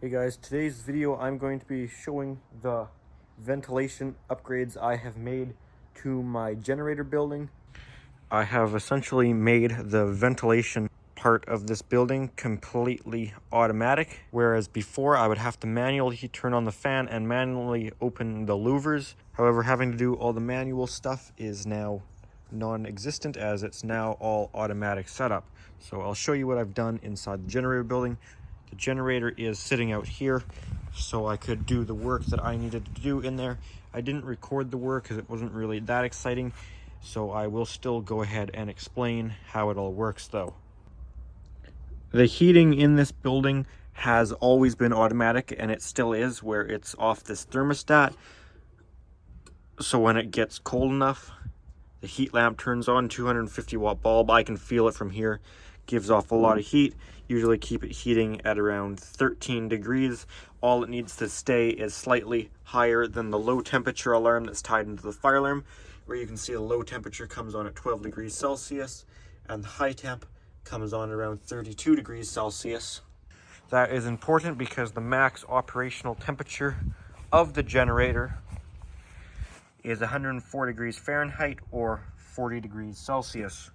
Hey guys, today's video I'm going to be showing the ventilation upgrades I have made to my generator building. I have essentially made the ventilation part of this building completely automatic, whereas before I would have to manually turn on the fan and manually open the louvers. However, having to do all the manual stuff is now non-existent as it's now all automatic setup. So I'll show you what I've done inside the generator building. The generator is sitting out here so I could do the work that I needed to do in there. I didn't record the work because it wasn't really that exciting, so I will still go ahead and explain how it all works though. The heating in this building has always been automatic, and it still is, where it's off this thermostat. So when it gets cold enough, the heat lamp turns on, 250 watt bulb. I can feel it from here. Gives off a lot of heat. Usually keep it heating at around 13 degrees. All it needs to stay is slightly higher than the low temperature alarm that's tied into the fire alarm, where you can see the low temperature comes on at 12 degrees Celsius and the high temp comes on around 32 degrees Celsius. That is important because the max operational temperature of the generator is 104 degrees Fahrenheit or 40 degrees Celsius.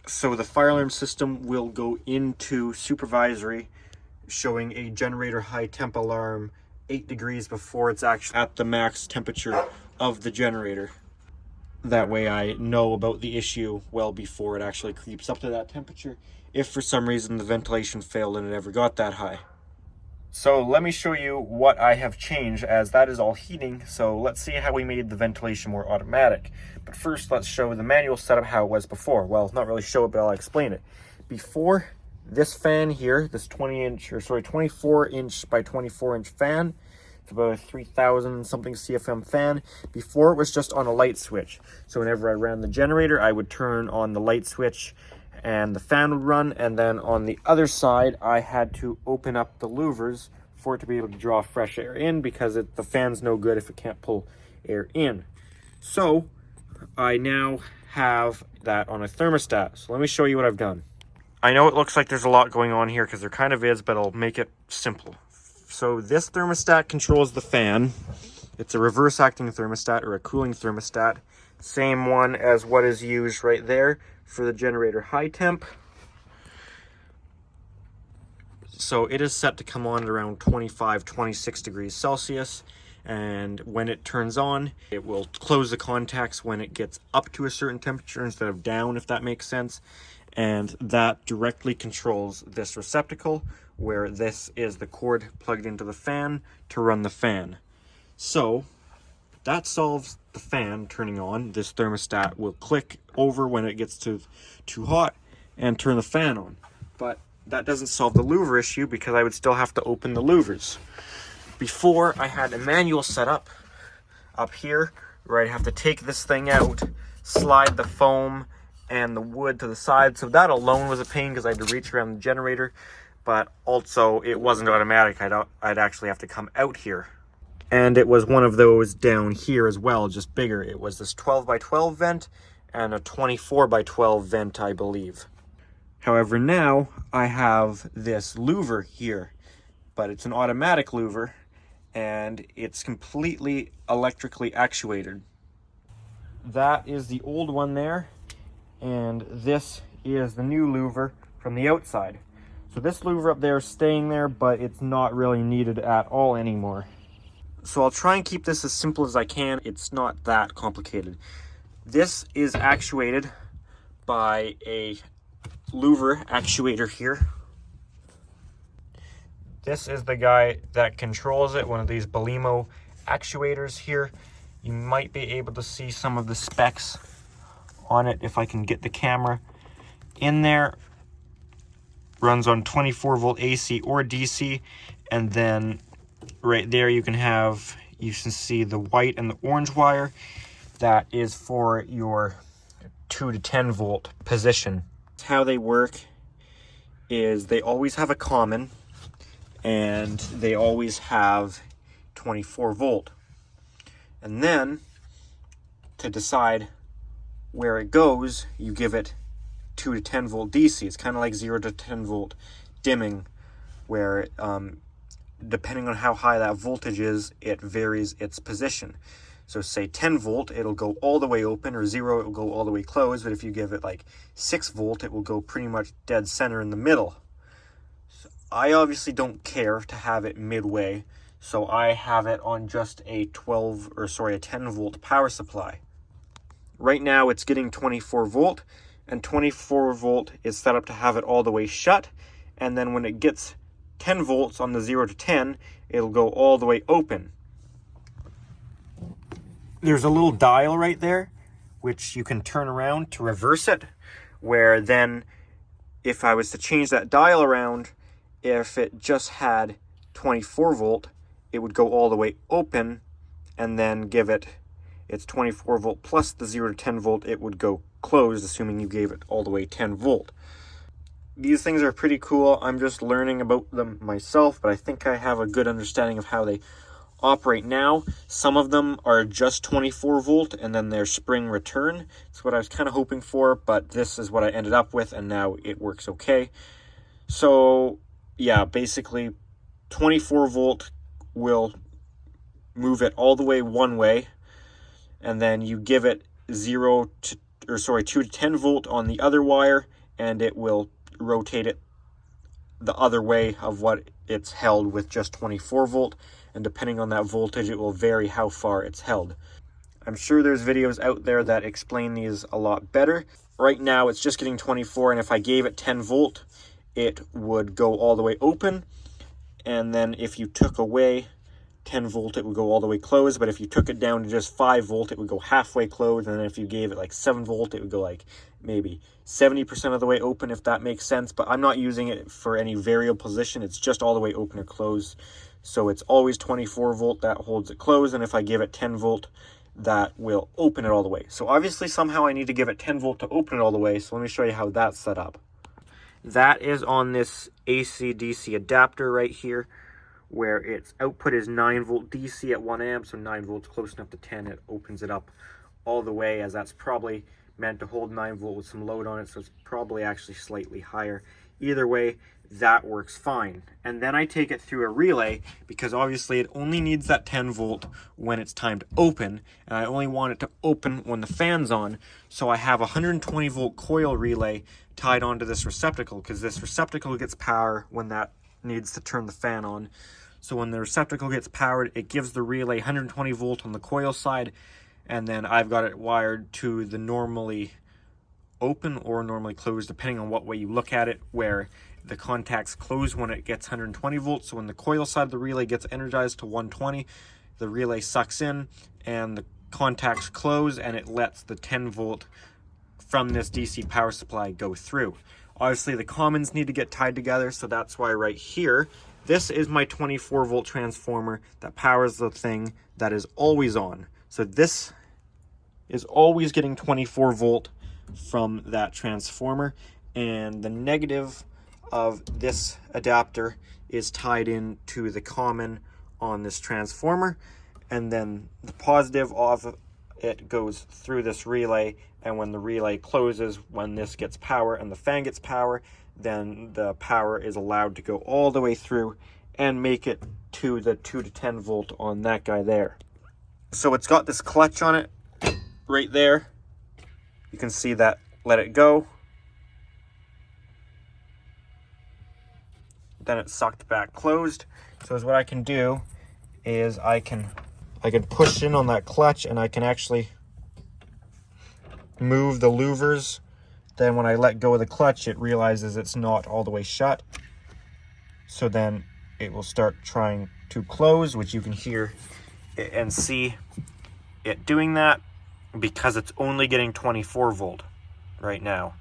So the fire alarm system will go into supervisory, showing a generator high temp alarm 8 degrees before it's actually at the max temperature of the generator. That way I know about the issue well before it actually creeps up to that temperature, if for some reason the ventilation failed and it ever got that high. So let me show you what I have changed, as that is all heating. So let's see how we made the ventilation more automatic. But first, let's show the manual setup how it was before. Well, not really show it, but I'll explain it. Before, this fan here, this 24 inch by 24 inch fan, it's about a 3000 something CFM fan. Before, it was just on a light switch. So whenever I ran the generator, I would turn on the light switch and the fan would run, and then on the other side I had to open up the louvers for it to be able to draw fresh air in, because the fan's no good if it can't pull air in. So I now have that on a thermostat. So let me show you what I've done. I know it looks like there's a lot going on here, because there kind of is, but I'll make it simple. So this thermostat controls the fan. It's a reverse acting thermostat, or a cooling thermostat. Same one as what is used right there for the generator high temp. So it is set to come on at around 26 degrees Celsius. And when it turns on, it will close the contacts when it gets up to a certain temperature instead of down, if that makes sense. And that directly controls this receptacle, where this is the cord plugged into the fan to run the fan. So that solves the fan turning on. This thermostat will click over when it gets too hot and turn the fan on. But that doesn't solve the louver issue, because I would still have to open the louvers. Before, I had a manual setup up here where I'd have to take this thing out, slide the foam and the wood to the side. So that alone was a pain, because I had to reach around the generator. But also, it wasn't automatic. I'd actually have to come out here. And it was one of those down here as well, just bigger. It was this 12 by 12 vent and a 24 by 12 vent, I believe. However, now I have this louver here, but it's an automatic louver, and it's completely electrically actuated. That is the old one there, and this is the new louver from the outside. So this louver up there is staying there, but it's not really needed at all anymore. So I'll try and keep this as simple as I can. It's not that complicated. This is actuated by a louver actuator here. This is the guy that controls it, one of these Belimo actuators here. You might be able to see some of the specs on it if I can get the camera in there. Runs on 24 volt AC or DC, and then right there you can see the white and the orange wire. That is for your 2 to 10 volt position. How they work is they always have a common, and they always have 24 volt. And then to decide where it goes, you give it 2 to 10 volt DC. It's kind of like 0 to 10 volt dimming, where depending on how high that voltage is, it varies its position. So say 10 volt, it'll go all the way open, or 0, it will go all the way closed. But if you give it like 6 volt, it will go pretty much dead center in the middle. So I obviously don't care to have it midway, so I have it on just a 10 volt power supply. Right now it's getting 24 volt, and 24 volt is set up to have it all the way shut. And then when it gets 10 volts on the 0 to 10, it'll go all the way open. There's a little dial right there, which you can turn around to reverse it, where then if I was to change that dial around, if it just had 24 volt, it would go all the way open, and then give it its 24 volt plus the 0 to 10 volt, it would go closed, assuming you gave it all the way 10 volt. These things are pretty cool. I'm just learning about them myself, but I think I have a good understanding of how they operate now. Some of them are just 24 volt and then their spring return. That's what I was kind of hoping for, but this is what I ended up with, and now it works okay. So yeah, basically 24 volt will move it all the way one way, and then you give it 2 to 10 volt on the other wire, and it will rotate it the other way of what it's held with just 24 volt. And depending on that voltage, it will vary how far it's held. I'm sure there's videos out there that explain these a lot better. Right now, it's just getting 24, and if I gave it 10 volt, it would go all the way open. And then if you took away 10 volt, it would go all the way closed. But if you took it down to just 5 volt, it would go halfway closed. And then if you gave it like 7 volt, it would go like maybe 70% of the way open, if that makes sense. But I'm not using it for any variable position. It's just all the way open or closed. So it's always 24 volt that holds it closed, and if I give it 10 volt, that will open it all the way. So obviously somehow I need to give it 10 volt to open it all the way, so let me show you how that's set up. That is on this AC-DC adapter right here, where its output is 9 volt DC at 1 amp, so 9 volts close enough to 10, it opens it up all the way, as that's probably meant to hold 9 volt with some load on it, so it's probably actually slightly higher. Either way, that works fine. And then I take it through a relay, because obviously it only needs that 10 volt when it's time to open, and I only want it to open when the fan's on. So I have a 120 volt coil relay tied onto this receptacle, because this receptacle gets power when that needs to turn the fan on. So when the receptacle gets powered, it gives the relay 120 volt on the coil side, and then I've got it wired to the normally open or normally closed, depending on what way you look at it, where the contacts close when it gets 120 volts. So when the coil side of the relay gets energized to 120, the relay sucks in and the contacts close, and it lets the 10 volt from this DC power supply go through. Obviously the commons need to get tied together, so that's why right here, this is my 24 volt transformer that powers the thing that is always on. So this is always getting 24 volt from that transformer, and the negative of this adapter is tied into the common on this transformer, and then the positive of it goes through this relay, and when the relay closes, when this gets power and the fan gets power, then the power is allowed to go all the way through and make it to the 2 to 10 volt on that guy there. So it's got this clutch on it right there. You can see that let it go. Then it's sucked back closed. So what I can do is I can push in on that clutch, and I can actually move the louvers. Then when I let go of the clutch, it realizes it's not all the way shut. So then it will start trying to close, which you can hear and see it doing that, because it's only getting 24 volt right now.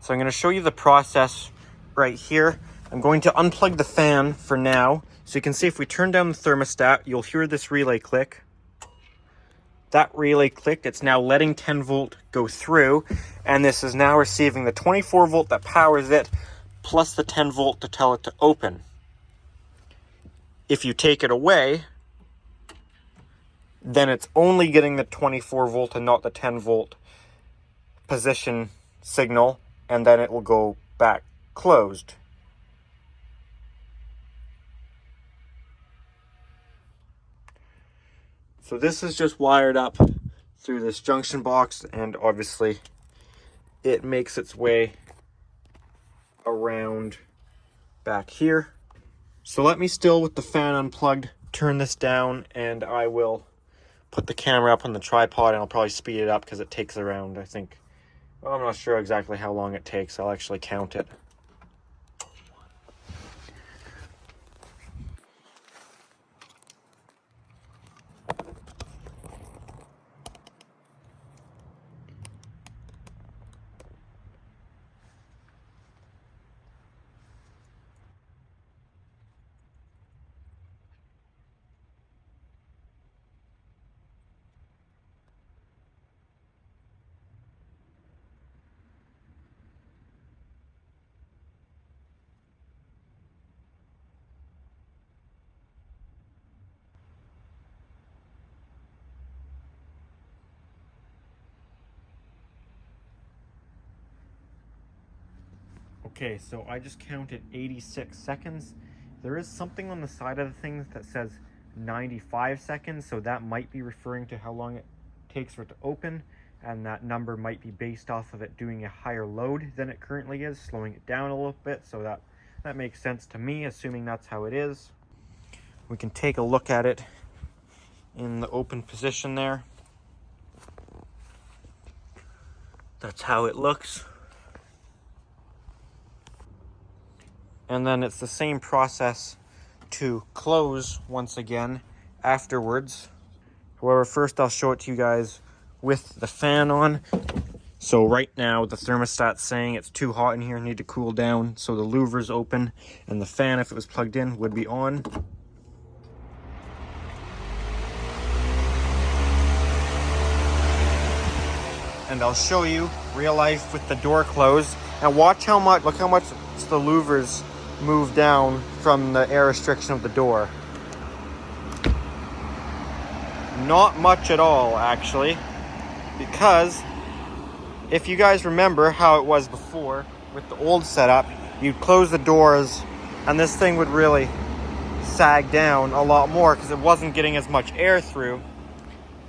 So I'm going to show you the process right here. I'm going to unplug the fan for now. So you can see if we turn down the thermostat, you'll hear this relay click. That relay clicked. It's now letting 10 volt go through. And this is now receiving the 24 volt that powers it, plus the 10 volt to tell it to open. If you take it away, then it's only getting the 24 volt and not the 10 volt position signal, and then it will go back closed. So this is just wired up through this junction box, and obviously it makes its way around back here. So let me, still with the fan unplugged, turn this down, and I will put the camera up on the tripod, and I'll probably speed it up because it takes around, I think, well, I'm not sure exactly how long it takes. I'll actually count it. Okay, so I just counted 86 seconds. There is something on the side of the things that says 95 seconds, so that might be referring to how long it takes for it to open, and that number might be based off of it doing a higher load than it currently is, slowing it down a little bit, so that makes sense to me, assuming that's how it is. We can take a look at it in the open position there. That's how it looks. And then it's the same process to close once again afterwards. However, first I'll show it to you guys with the fan on. So right now the thermostat's saying it's too hot in here, need to cool down. So the louver's open and the fan, if it was plugged in, would be on. And I'll show you real life with the door closed. And watch how much, look how much the louvers move down from the air restriction of the door. Not much at all, actually, because if you guys remember how it was before with the old setup, you'd close the doors and this thing would really sag down a lot more because it wasn't getting as much air through.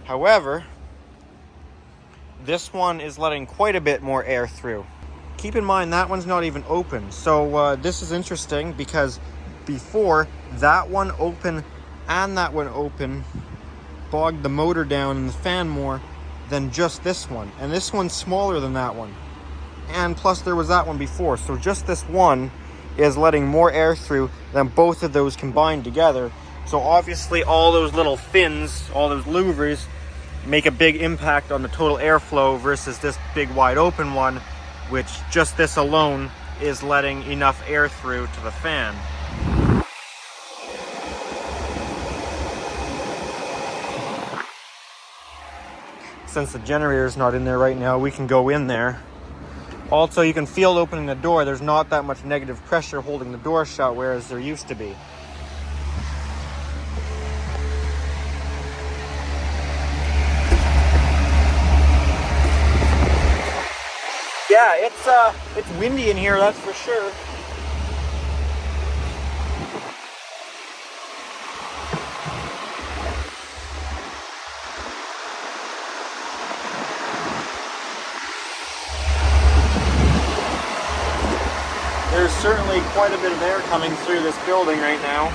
However, this one is letting quite a bit more air through. Keep in mind that one's not even open. So this is interesting because before, that one open and that one open bogged the motor down and the fan more than just this one. And this one's smaller than that one. And plus there was that one before. So just this one is letting more air through than both of those combined together. So obviously all those little fins, all those louvers, make a big impact on the total airflow versus this big wide open one, which just this alone is letting enough air through to the fan. Since the generator's not in there right now, we can go in there. Also, you can feel opening the door, there's not that much negative pressure holding the door shut, whereas there used to be. Yeah, it's windy in here, that's for sure. There's certainly quite a bit of air coming through this building right now.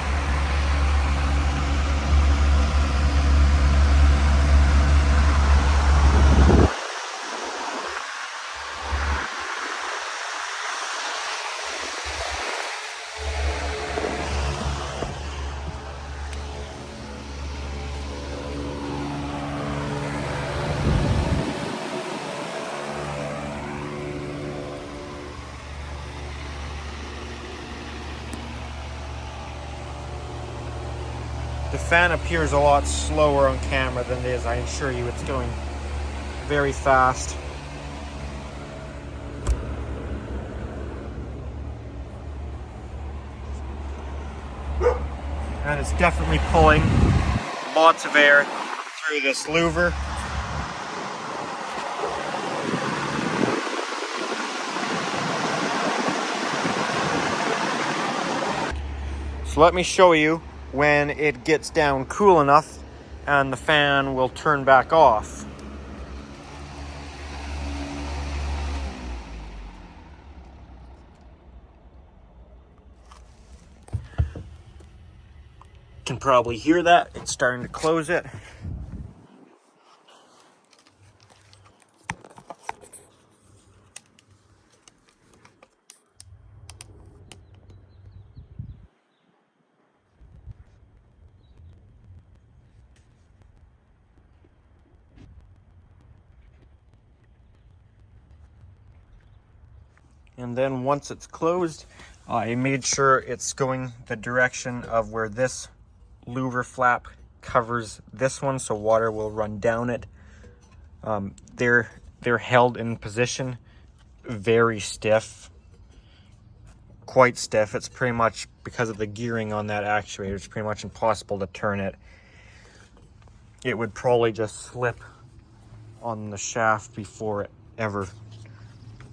The fan appears a lot slower on camera than it is, I assure you. It's going very fast. and it's definitely pulling lots of air through this louver. So let me show you when it gets down cool enough and the fan will turn back off. You can probably hear that. It's starting to close it. And then once it's closed, I made sure it's going the direction of where this louver flap covers this one, so water will run down it. They're held in position very stiff, quite stiff. It's pretty much because of the gearing on that actuator. It's pretty much impossible to turn it. It would probably just slip on the shaft before it ever.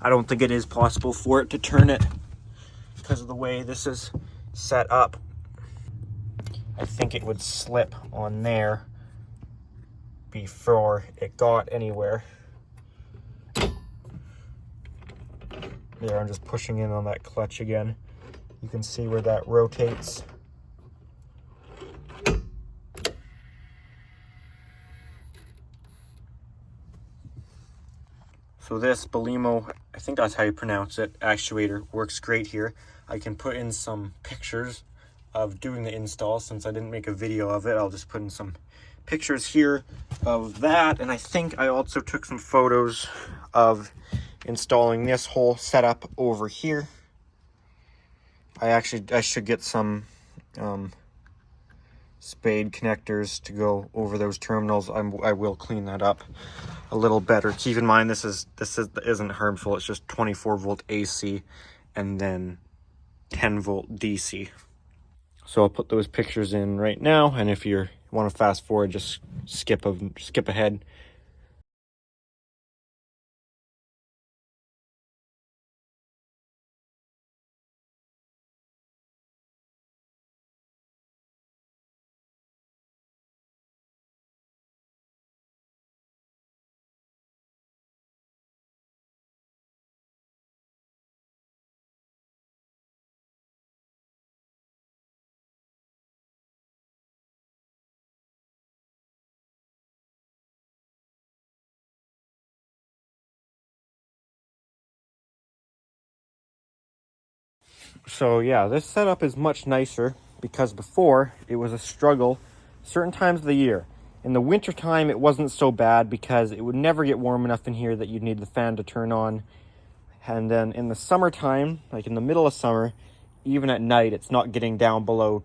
I don't think it is possible for it to turn it because of the way this is set up. I think it would slip on there before it got anywhere. There, I'm just pushing in on that clutch again. You can see where that rotates. So this Belimo, I think that's how you pronounce it, actuator works great here. I can put in some pictures of doing the install. Since I didn't make a video of it, I'll just put in some pictures here of that. And I think I also took some photos of installing this whole setup over here. I should get some spade connectors to go over those terminals. I will clean that up a little better. Keep in mind this isn't harmful. It's just 24 volt AC and then 10 volt DC. So I'll put those pictures in right now, and if you want to fast forward, just skip ahead. So yeah, this setup is much nicer because before it was a struggle certain times of the year. In the winter time, it wasn't so bad because it would never get warm enough in here that you'd need the fan to turn on. And then in the summertime, like in the middle of summer, even at night, it's not getting down below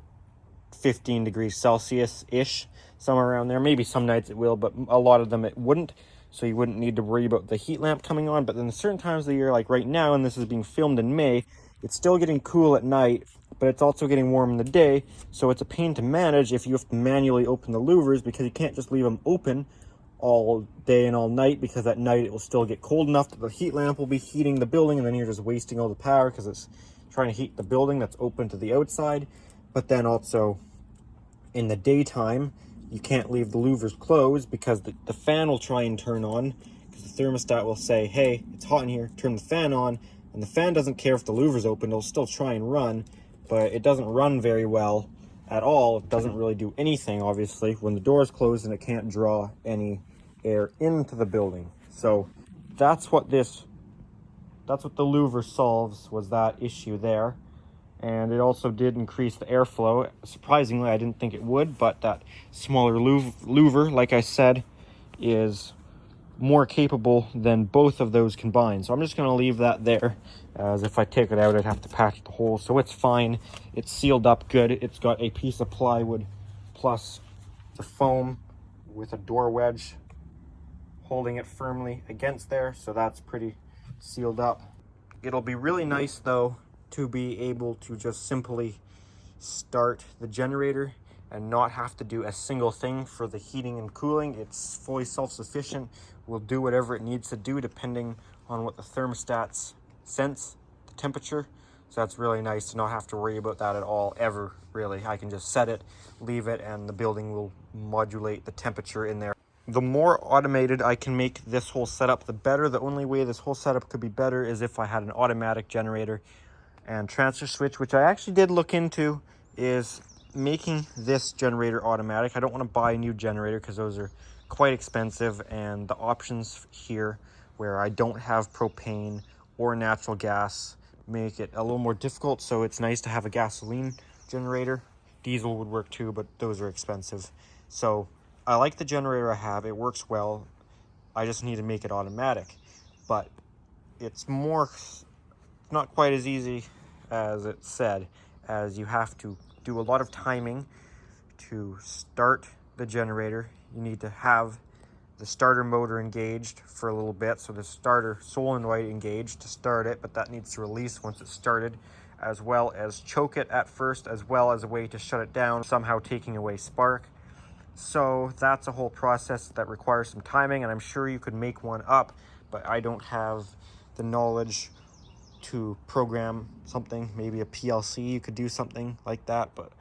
15 degrees Celsius-ish, somewhere around there. Maybe some nights it will, but a lot of them it wouldn't. So you wouldn't need to worry about the heat lamp coming on. But then certain times of the year, like right now, and this is being filmed in May, it's still getting cool at night, but it's also getting warm in the day. So it's a pain to manage if you have to manually open the louvers, because you can't just leave them open all day and all night, because at night it will still get cold enough that the heat lamp will be heating the building, and then you're just wasting all the power because it's trying to heat the building that's open to the outside. But then also in the daytime, you can't leave the louvers closed because the fan will try and turn on, because the thermostat will say, hey, it's hot in here, turn the fan on. And the fan doesn't care if the louver's open, it'll still try and run, but it doesn't run very well at all. It doesn't really do anything, obviously, when the door is closed, and it can't draw any air into the building. So that's what the louver solves, was that issue there. And it also did increase the airflow. Surprisingly, I didn't think it would, but that smaller louver, like I said, is more capable than both of those combined. So I'm just going to leave that there, as if I take it out, I'd have to patch the hole. So it's fine. It's sealed up good. It's got a piece of plywood plus the foam with a door wedge holding it firmly against there. So that's pretty sealed up. It'll be really nice, though, to be able to just simply start the generator and not have to do a single thing for the heating and cooling. It's fully self-sufficient. Will do whatever it needs to do depending on what the thermostats sense the temperature. So that's really nice to not have to worry about that at all, ever, really. I can just set it, leave it, and the building will modulate the temperature in there. The more automated I can make this whole setup, the better. The only way this whole setup could be better is if I had an automatic generator and transfer switch, which I actually did look into, is making this generator automatic. I don't want to buy a new generator because those are quite expensive, and the options here where I don't have propane or natural gas make it a little more difficult. So it's nice to have a gasoline generator. Diesel would work too, but those are expensive. So I like the generator I have. It works well. I just need to make it automatic, but it's not quite as easy as it said, as you have to do a lot of timing to start the generator. You need to have the starter motor engaged for a little bit, so the starter solenoid engaged to start it, but that needs to release once it's started, as well as choke it at first, as well as a way to shut it down, somehow taking away spark. So that's a whole process that requires some timing, and I'm sure you could make one up, but I don't have the knowledge to program something. Maybe a PLC, you could do something like that, but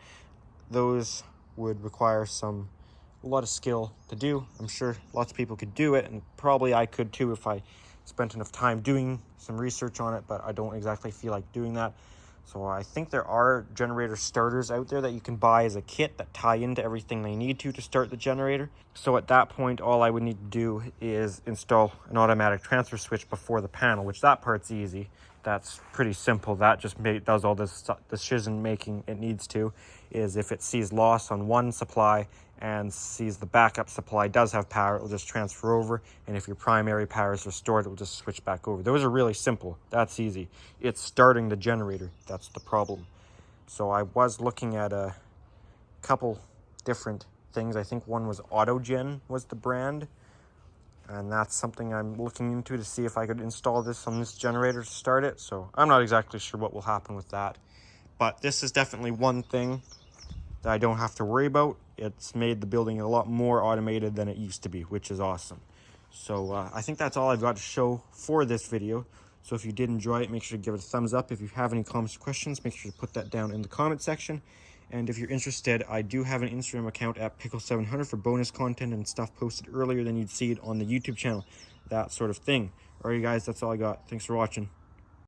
those would require a lot of skill to do. I'm sure lots of people could do it, and probably I could too if I spent enough time doing some research on it, but I don't exactly feel like doing that. So I think there are generator starters out there that you can buy as a kit that tie into everything they need to start the generator. So at that point, all I would need to do is install an automatic transfer switch before the panel, which that part's easy. That's pretty simple. That just does all this decision making it needs to, is if it sees loss on one supply and sees the backup supply does have power, it will just transfer over. And if your primary power is restored, it will just switch back over. Those are really simple. That's easy. It's starting the generator that's the problem. So I was looking at a couple different things. I think one was Autogen was the brand, and that's something I'm looking into to see if I could install this on this generator to start it. So I'm not exactly sure what will happen with that, but this is definitely one thing that I don't have to worry about. It's made the building a lot more automated than it used to be, which is awesome. So I think that's all I've got to show for this video. So if you did enjoy it, make sure to give it a thumbs up. If you have any comments or questions, make sure to put that down in the comment section. And if you're interested, I do have an Instagram account at Pickle700 for bonus content and stuff posted earlier than you'd see it on the YouTube channel, that sort of thing. Alright guys, that's all I got. Thanks for watching.